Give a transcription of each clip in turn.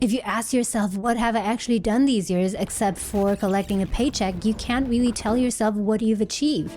If you ask yourself, what have I actually done these years except for collecting a paycheck, you can't really tell yourself what you've achieved.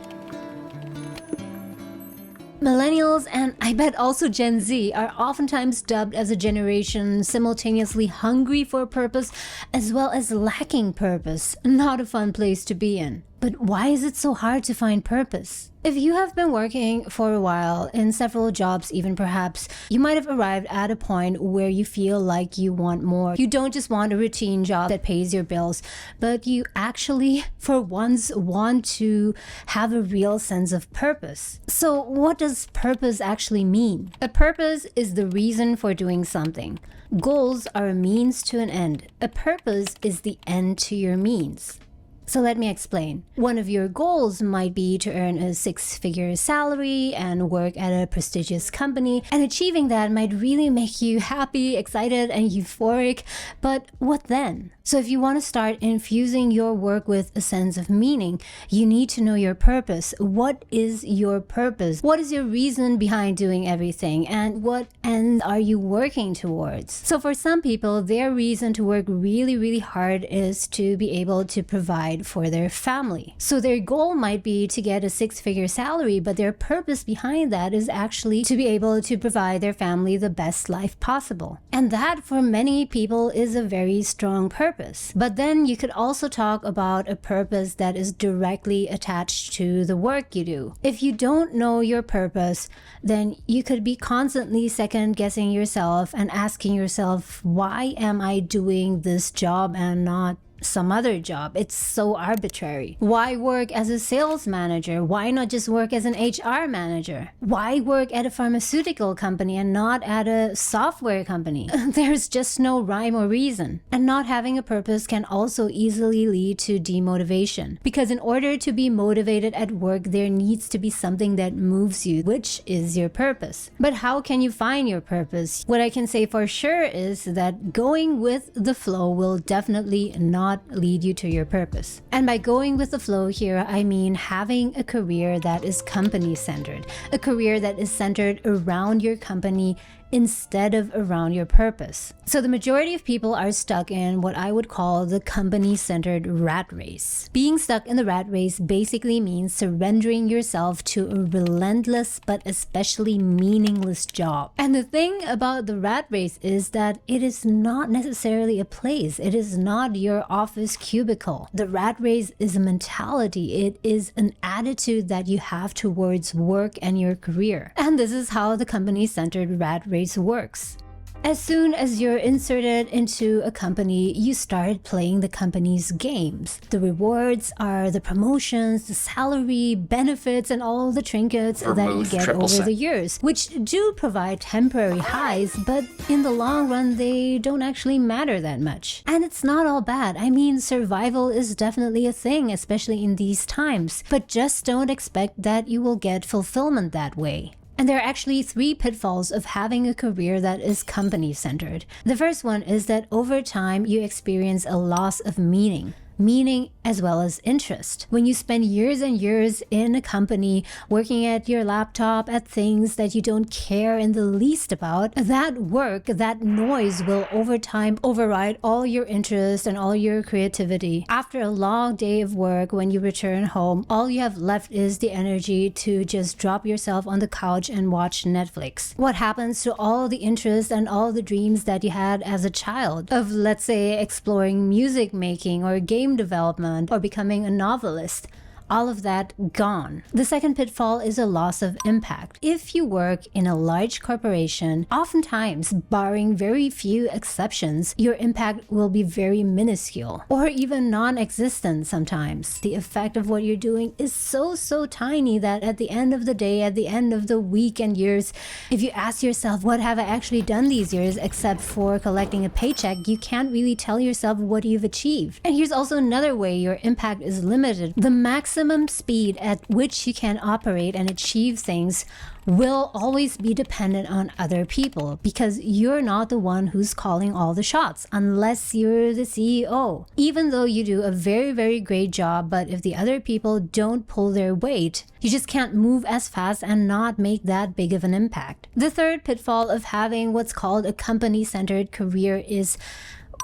Millennials, and I bet also Gen Z, are oftentimes dubbed as a generation simultaneously hungry for purpose as well as lacking purpose. Not a fun place to be in. But why is it so hard to find purpose? If you have been working for a while, in several jobs even perhaps, you might have arrived at a point where you feel like you want more. You don't just want a routine job that pays your bills, but you actually, for once, want to have a real sense of purpose. So what does purpose actually mean? A purpose is the reason for doing something. Goals are a means to an end. A purpose is the end to your means. So let me explain. One of your goals might be to earn a six-figure salary and work at a prestigious company, and achieving that might really make you happy, excited, and euphoric, but what then? So if you want to start infusing your work with a sense of meaning, you need to know your purpose. What is your purpose? What is your reason behind doing everything? And what end are you working towards? So for some people, their reason to work really, really hard is to be able to provide for their family. So their goal might be to get a six-figure salary, but their purpose behind that is actually to be able to provide their family the best life possible. And that, for many people, is a very strong purpose. But then you could also talk about a purpose that is directly attached to the work you do. If you don't know your purpose, then you could be constantly second-guessing yourself and asking yourself, why am I doing this job and not some other job? It's so arbitrary. Why work as a sales manager? Why not just work as an HR manager? Why work at a pharmaceutical company and not at a software company? There's just no rhyme or reason. And not having a purpose can also easily lead to demotivation, because in order to be motivated at work, there needs to be something that moves you, which is your purpose. But how can you find your purpose? What I can say for sure is that going with the flow will definitely not lead you to your purpose. And by going with the flow here, I mean having a career that is company-centered, a career that is centered around your company instead of around your purpose. So the majority of people are stuck in what I would call the company-centered rat race. Being stuck in the rat race basically means surrendering yourself to a relentless but especially meaningless job. And the thing about the rat race is that it is not necessarily a place. It is not your office cubicle. The rat race is a mentality. It is an attitude that you have towards work and your career. And this is how the company-centered rat race works. As soon as you're inserted into a company, you start playing the company's games. The rewards are the promotions, the salary, benefits, and all the trinkets that you get over the years, which do provide temporary highs, but in the long run, they don't actually matter that much. And it's not all bad. I mean, survival is definitely a thing, especially in these times, but just don't expect that you will get fulfillment that way. And there are actually 3 pitfalls of having a career that is company-centered. The first one is that over time, you experience a loss of meaning as well as interest. When you spend years and years in a company working at your laptop at things that you don't care in the least about, that work, that noise will over time override all your interest and all your creativity. After a long day of work, when you return home, all you have left is the energy to just drop yourself on the couch and watch Netflix. What happens to all the interest and all the dreams that you had as a child of, let's say, exploring music making or game development or becoming a novelist? All of that gone. The second pitfall is a loss of impact. If you work in a large corporation, oftentimes, barring very few exceptions, your impact will be very minuscule or even non-existent sometimes. The effect of what you're doing is so tiny that at the end of the day, at the end of the week and years, if you ask yourself, what have I actually done these years except for collecting a paycheck, you can't really tell yourself what you've achieved. And here's also another way your impact is limited. The maximum maximum speed at which you can operate and achieve things will always be dependent on other people, because you're not the one who's calling all the shots unless you're the CEO. Even though you do a very, very great job, but if the other people don't pull their weight, you just can't move as fast and not make that big of an impact. The third pitfall of having what's called a company-centered career is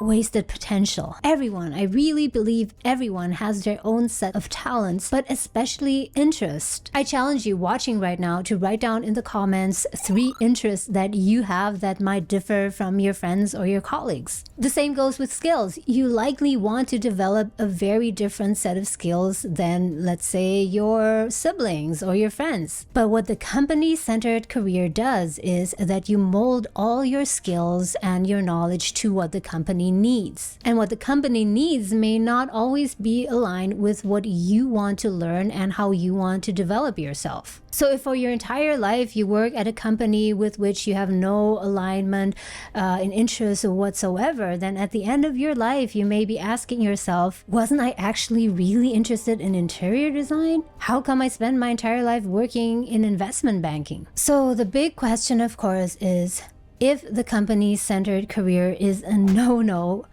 wasted potential. Everyone, I really believe everyone has their own set of talents, but especially interest. I challenge you watching right now to write down in the comments 3 interests that you have that might differ from your friends or your colleagues. The same goes with skills. You likely want to develop a very different set of skills than, let's say, your siblings or your friends. But what the company-centered career does is that you mold all your skills and your knowledge to what the company needs. And what the company needs may not always be aligned with what you want to learn and how you want to develop yourself. So if for your entire life you work at a company with which you have no alignment in interest whatsoever, then at the end of your life you may be asking yourself, wasn't I actually really interested in interior design? How come I spend my entire life working in investment banking? So the big question, of course, is, if the company-centered career is a no-no,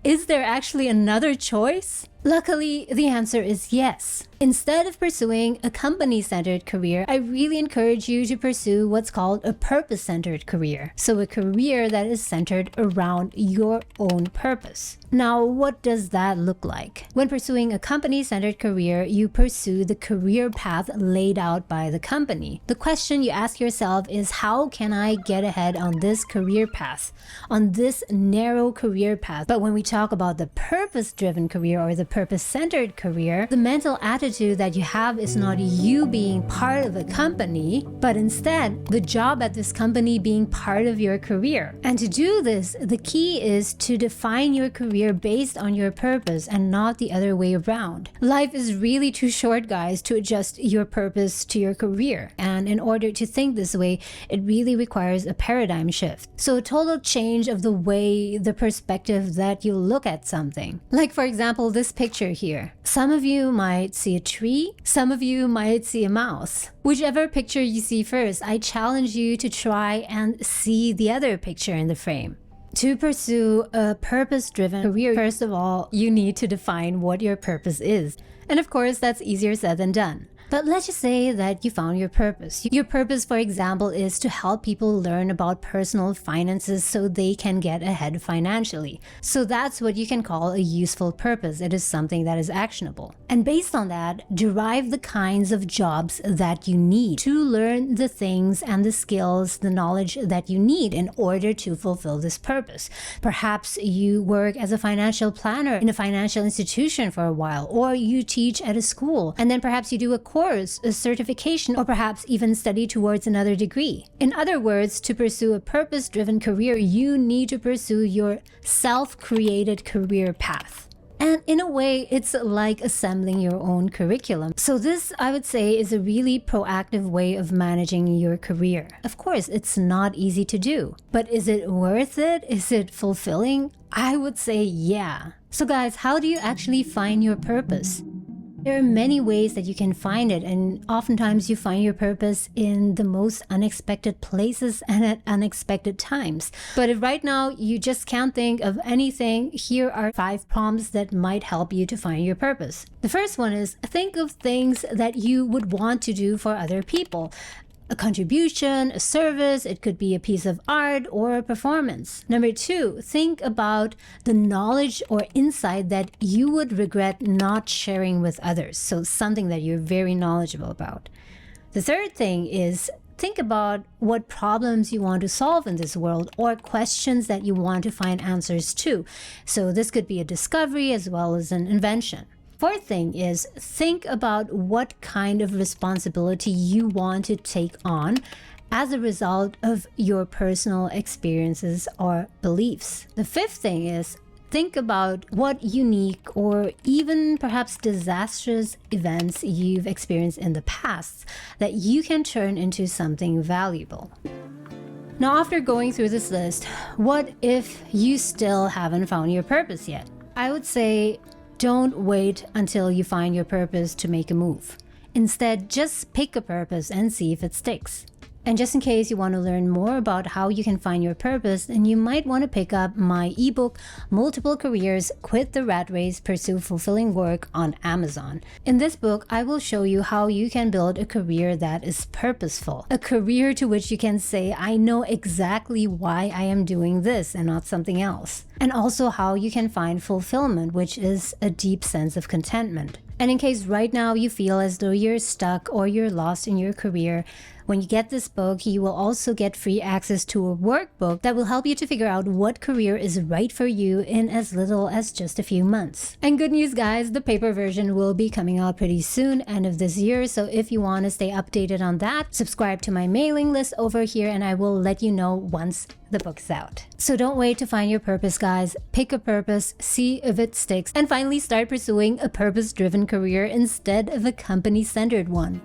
is there actually another choice? Luckily, the answer is yes. Instead of pursuing a company-centered career, I really encourage you to pursue what's called a purpose-centered career. So a career that is centered around your own purpose. Now, what does that look like? When pursuing a company-centered career, you pursue the career path laid out by the company. The question you ask yourself is, how can I get ahead on this career path, on this narrow career path? But when we talk about the purpose-driven career or the purpose-centered career, the mental attitude that you have is not you being part of a company, but instead the job at this company being part of your career. And to do this, the key is to define your career based on your purpose and not the other way around. Life is really too short, guys, to adjust your purpose to your career. And in order to think this way, it really requires a paradigm shift. So a total change of the way, the perspective that you look at something. Like, for example, this picture here. Some of you might see a tree, some of you might see a mouse. Whichever picture you see first, I challenge you to try and see the other picture in the frame. To pursue a purpose-driven career, first of all, you need to define what your purpose is. And of course, that's easier said than done. But let's just say that you found your purpose. Your purpose, for example, is to help people learn about personal finances so they can get ahead financially. So that's what you can call a useful purpose. It is something that is actionable. And based on that, derive the kinds of jobs that you need to learn the things and the skills, the knowledge that you need in order to fulfill this purpose. Perhaps you work as a financial planner in a financial institution for a while, or you teach at a school, and then perhaps you do a course, a certification, or perhaps even study towards another degree. In other words, to pursue a purpose-driven career, you need to pursue your self-created career path. And in a way, it's like assembling your own curriculum. So this, I would say, is a really proactive way of managing your career. Of course, it's not easy to do, but is it worth it? Is it fulfilling? I would say yeah. So guys, how do you actually find your purpose? There are many ways that you can find it, and oftentimes you find your purpose in the most unexpected places and at unexpected times. But if right now you just can't think of anything, here are 5 prompts that might help you to find your purpose. The first one is, think of things that you would want to do for other people. A contribution, a service, it could be a piece of art or a performance. Number 2, think about the knowledge or insight that you would regret not sharing with others. So something that you're very knowledgeable about. The third thing is, think about what problems you want to solve in this world or questions that you want to find answers to. So this could be a discovery as well as an invention. Fourth thing is, think about what kind of responsibility you want to take on as a result of your personal experiences or beliefs. The fifth thing is, think about what unique or even perhaps disastrous events you've experienced in the past that you can turn into something valuable. Now, after going through this list, what if you still haven't found your purpose yet? I would say, Don't wait until you find your purpose to make a move. Instead, just pick a purpose and see if it sticks. And just in case you want to learn more about how you can find your purpose, then you might want to pick up my ebook, Multiple Careers, Quit the Rat Race, Pursue Fulfilling Work on Amazon. In this book, I will show you how you can build a career that is purposeful. A career to which you can say, I know exactly why I am doing this and not something else. And also how you can find fulfillment, which is a deep sense of contentment. And in case right now you feel as though you're stuck or you're lost in your career, when you get this book, you will also get free access to a workbook that will help you to figure out what career is right for you in as little as just a few months. And good news, guys, the paper version will be coming out pretty soon, end of this year. So if you want to stay updated on that, subscribe to my mailing list over here and I will let you know once the book's out. So don't wait to find your purpose, guys. Pick a purpose, see if it sticks, and finally start pursuing a purpose-driven career instead of a company-centered one.